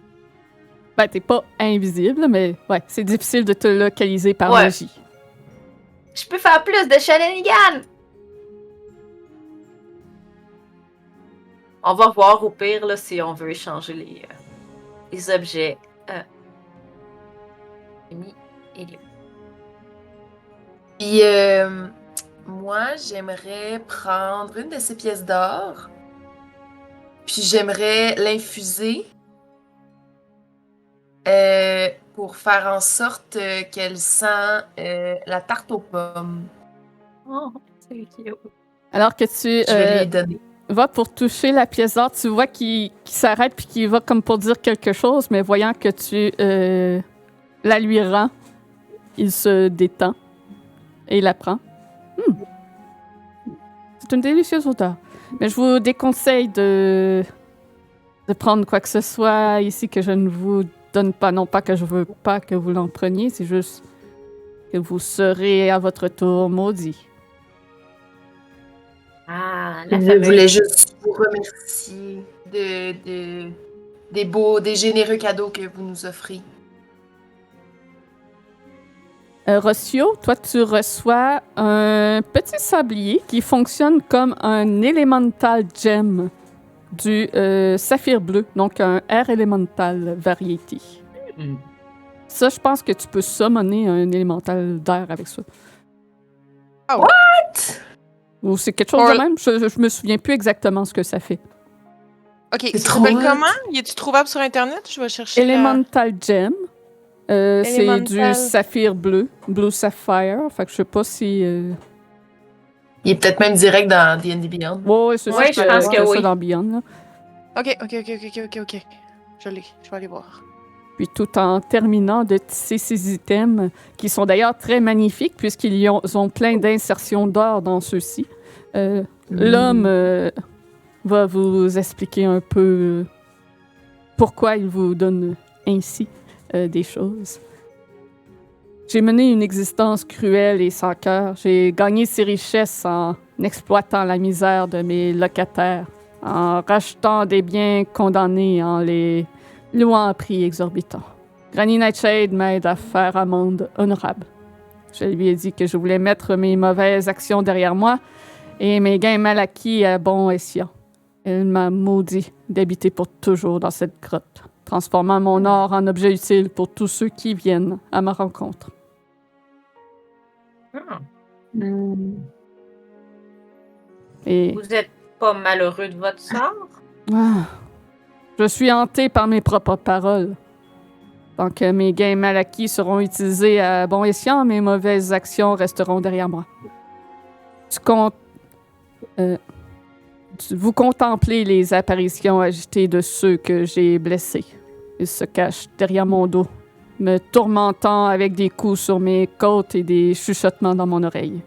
A: Ben, t'es pas invisible, mais ouais, c'est difficile de te localiser par
B: Ouais.
A: magie.
B: Je peux faire plus de shenanigans. On va voir au pire là, si on veut échanger les objets. Amy et Léo.
D: Puis, moi, j'aimerais prendre une de ces pièces d'or, puis j'aimerais l'infuser pour faire en sorte qu'elle sent la tarte aux pommes.
B: Oh, c'est cute.
A: Alors que tu
D: Je vais lui donner.
A: vas pour toucher la pièce d'or, tu vois qu'il s'arrête puis qu'il va comme pour dire quelque chose, mais voyant que tu la lui rends, il se détend et il la prend. C'est une délicieuse odeur. Mais je vous déconseille de prendre quoi que ce soit ici que je ne vous donne pas. Non pas que je veux pas que vous l'en preniez, c'est juste que vous serez à votre tour maudit.
B: Ah, la
D: Je
B: fameuse.
D: voulais juste vous remercier des généreux cadeaux que vous nous offrez.
A: Rossio, toi, tu reçois un petit sablier qui fonctionne comme un Elemental Gem du saphir bleu, donc un Air Elemental Variety. Ça, je pense que tu peux summoner un élémental d'air avec ça.
C: Ah ouais.
D: What?
A: Ou c'est quelque chose de même? Je me souviens plus exactement ce que ça fait.
C: Ok,
D: C'est
C: ça
D: trop
C: s'appelle
D: hot.
C: comment? Il est-tu trouvable sur Internet? Je vais chercher.
A: Elemental Gem. C'est
C: Elemental.
A: du saphir bleu, Blue Sapphire. Fait que je sais pas si...
D: Il est peut-être même direct dans D&D Beyond.
A: Ouais, c'est
B: Ouais,
A: ça,
B: je pense que
A: ça
B: oui.
A: dans Beyond, là.
C: Ok. Je l'ai. Je vais aller voir.
A: Puis tout en terminant de tisser ces items, qui sont d'ailleurs très magnifiques, puisqu'ils ont plein d'insertions d'or dans ceux-ci. L'homme va vous expliquer un peu pourquoi il vous donne ainsi des choses. J'ai mené une existence cruelle et sans cœur. J'ai gagné ces richesses en exploitant la misère de mes locataires, en rachetant des biens condamnés, en les louant à prix exorbitant. Granny Nightshade m'aide à faire un monde honorable. Je lui ai dit que je voulais mettre mes mauvaises actions derrière moi et mes gains mal acquis à bon escient. Elle m'a maudit d'habiter pour toujours dans cette grotte, transformant mon or en objet utile pour tous ceux qui viennent à ma rencontre.
B: Ah.
A: Et
B: Vous êtes pas malheureux de votre sort?
A: je suis hanté par mes propres paroles. Tant que mes gains mal acquis seront utilisés à bon escient, mes mauvaises actions resteront derrière moi. Vous contemplez les apparitions agitées de ceux que j'ai blessés. Ils se cachent derrière mon dos, me tourmentant avec des coups sur mes côtes et des chuchotements dans mon oreille.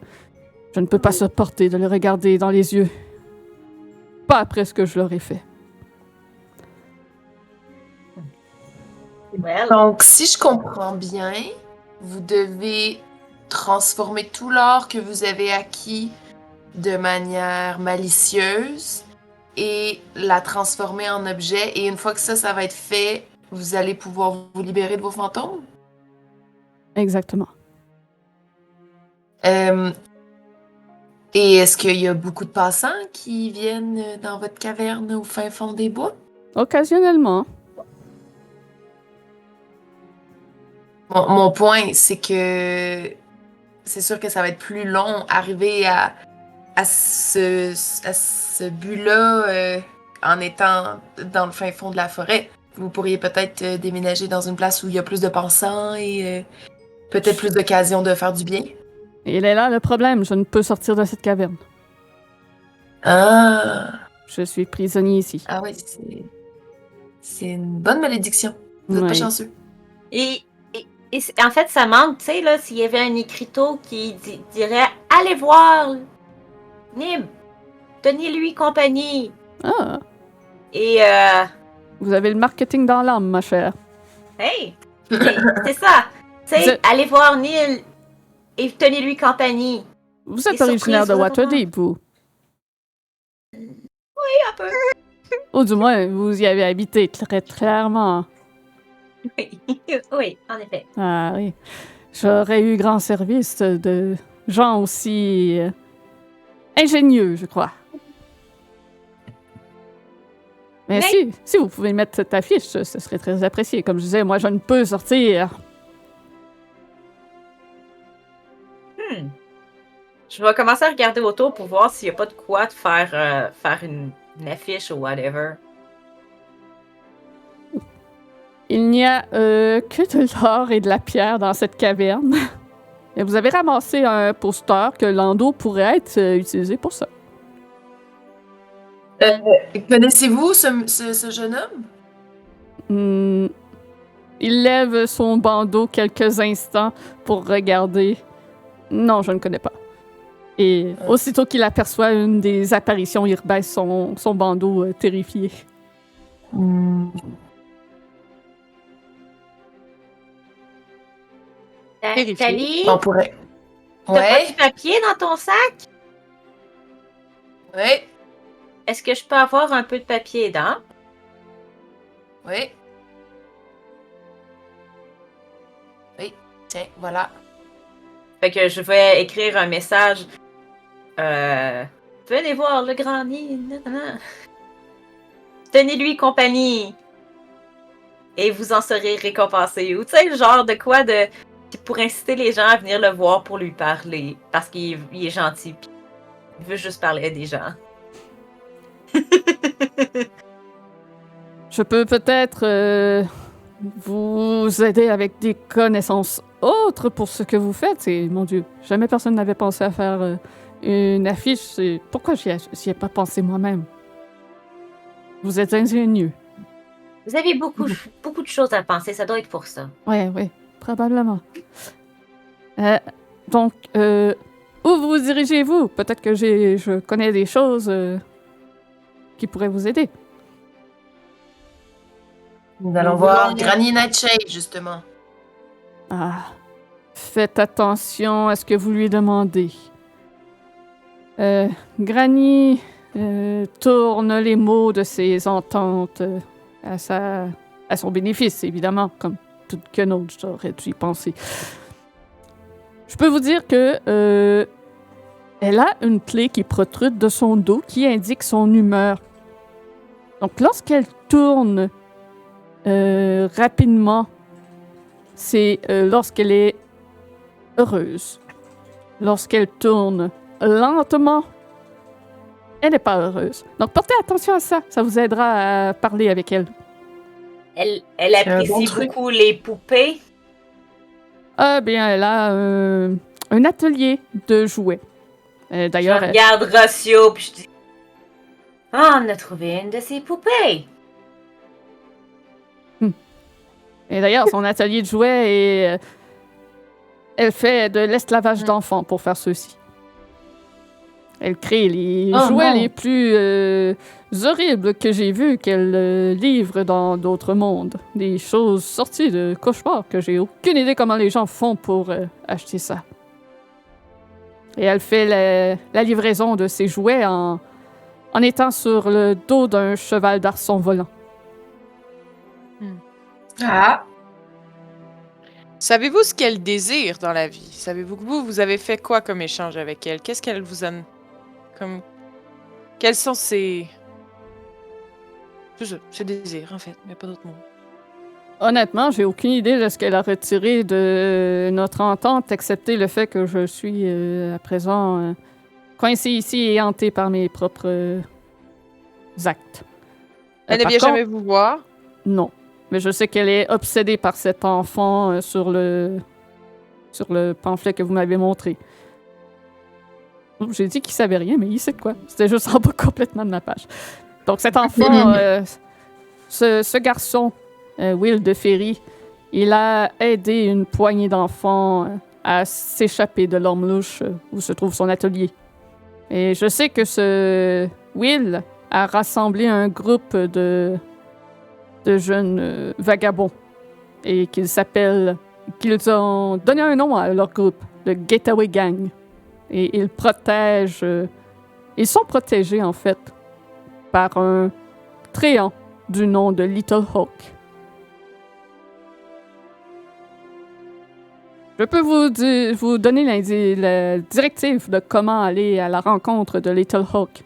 A: Je ne peux pas supporter de les regarder dans les yeux. Pas après ce que je leur ai fait.
B: Well.
D: Donc, si je comprends bien, vous devez transformer tout l'or que vous avez acquis de manière malicieuse et la transformer en objet. Et une fois que ça va être fait, vous allez pouvoir vous libérer de vos fantômes.
A: Exactement.
D: Et est-ce qu'il y a beaucoup de passants qui viennent dans votre caverne au fin fond des bois?
A: Occasionnellement.
D: Mon point, c'est que c'est sûr que ça va être plus long arriver à ce but-là en étant dans le fin fond de la forêt. Vous pourriez peut-être déménager dans une place où il y a plus de passants et peut-être plus d'occasions de faire du bien.
A: Et il est là le problème, je ne peux sortir de cette caverne.
D: Ah,
A: Je suis prisonnier ici.
D: ah oui, c'est une bonne malédiction. Vous êtes pas
A: Oui.
D: chanceux.
B: Et en fait, ça manque, tu sais, là, s'il y avait un écriteau qui dirait « Allez voir Nib, tenez-lui compagnie.
A: Ah, »
B: Et,
A: vous avez le marketing dans l'âme, ma chère.
B: hey, c'est ça. Tu sais, allez voir Nil et tenez-lui compagnie.
A: Vous êtes
B: Des
A: originaire de
B: surprises,
A: Waterdeep, vous?
B: Oui, un peu.
A: Ou du moins, vous y avez habité très clairement.
B: Oui, oui, en effet.
A: Ah oui. J'aurais eu grand service de gens aussi ingénieux, je crois. Mais si vous pouvez mettre cette affiche, ce serait très apprécié. Comme je disais, moi, je ne peux sortir.
B: Je vais commencer à regarder autour pour voir s'il n'y a pas de quoi de faire une affiche ou whatever.
A: Il n'y a que de l'or et de la pierre dans cette caverne. Et vous avez ramassé un poster que Lando pourrait être utilisé pour ça.
D: Connaissez-vous ce jeune homme?
A: Il lève son bandeau quelques instants pour regarder. Non, je ne connais pas. Et aussitôt qu'il aperçoit une des apparitions, il rebaisse son bandeau terrifié.
B: Tali,
D: On pourrait.
B: t'as pas
D: Ouais,
B: du papier dans ton sac?
D: ouais,
B: Est-ce que je peux avoir un peu de papier dedans?
D: ouais. Oui, tiens, voilà.
B: Fait que je vais écrire un message. Venez voir le grand nid. Nanana. Tenez-lui compagnie. Et vous en serez récompensé. Ou tu sais, le genre de quoi de. Pour inciter les gens à venir le voir pour lui parler. Parce qu'il est gentil. Pis il veut juste parler à des gens.
A: Je peux peut-être vous aider avec des connaissances autres pour ce que vous faites. Et mon Dieu, jamais personne n'avait pensé à faire une affiche. Pourquoi j'y ai pas pensé moi-même? Vous êtes ingénieux.
B: Vous avez beaucoup de choses à penser. Ça doit être pour ça.
A: Oui, probablement. Donc, où vous dirigez-vous? Peut-être que je connais des choses qui pourraient vous aider.
D: Nous allons voir Granny Nightshade, justement.
A: Ah, faites attention à ce que vous lui demandez. Granny tourne les mots de ses ententes à son bénéfice, évidemment, comme toute qu'un autre, j'aurais dû y penser. Je peux vous dire que elle a une clé qui protrude de son dos qui indique son humeur. Donc, lorsqu'elle tourne rapidement, c'est lorsqu'elle est heureuse. Lorsqu'elle tourne lentement, elle n'est pas heureuse. Donc, portez attention à ça. Ça vous aidera à parler avec elle.
B: Elle
D: C'est un
B: apprécie
D: bon truc.
B: beaucoup les poupées.
A: Ah, bien, elle a un atelier de jouets. D'ailleurs,
B: Je regarde Rossio puis je dis on a trouvé une de ces poupées.
A: Et d'ailleurs, son atelier de jouets est... elle fait de l'esclavage d'enfants pour faire ceci. Elle crée les jouets les plus horribles que j'ai vus qu'elle livre dans d'autres mondes. Des choses sorties de cauchemars que j'ai aucune idée comment les gens font pour acheter ça. Et elle fait la livraison de ses jouets en étant sur le dos d'un cheval d'arçon volant.
D: Ah,
C: Savez-vous ce qu'elle désire dans la vie? Savez-vous que vous avez fait quoi comme échange avec elle? Qu'est-ce qu'elle vous a... comme... Quels sont ses... C'est ça, ses désirs, en fait. Il n'y a pas d'autre mot.
A: Honnêtement, j'ai aucune idée de ce qu'elle a retiré de notre entente, excepté le fait que je suis à présent coincée ici et hantée par mes propres actes.
C: Elle ne
A: Par
C: vient
A: contre,
C: jamais vous voir?
A: Non. Mais je sais qu'elle est obsédée par cet enfant sur le pamphlet que vous m'avez montré. J'ai dit qu'il savait rien, mais il sait de quoi. C'était juste en bas complètement de ma page. Donc cet enfant, ce garçon, Will de Ferry, il a aidé une poignée d'enfants à s'échapper de l'Ormelouche où se trouve son atelier. Et je sais que ce Will a rassemblé un groupe de jeunes vagabonds et qu'ils ont donné un nom à leur groupe, le Getaway Gang. Et ils protègent... ils sont protégés, en fait, par un tréant du nom de Little Hawk. Je peux vous donner la directive de comment aller à la rencontre de Little Hawk.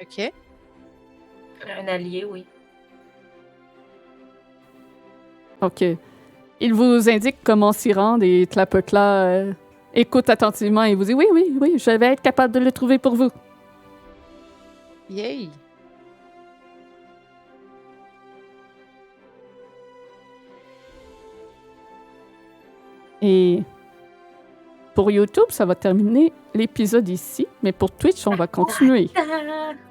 C: OK.
B: Un allié, oui.
A: OK. Il vous indique comment s'y rendre et Tlapetla écoute attentivement et vous dit oui, je vais être capable de le trouver pour vous.
C: Yay!
A: Et pour YouTube, ça va terminer l'épisode ici, mais pour Twitch, on va continuer.
B: Ta-da!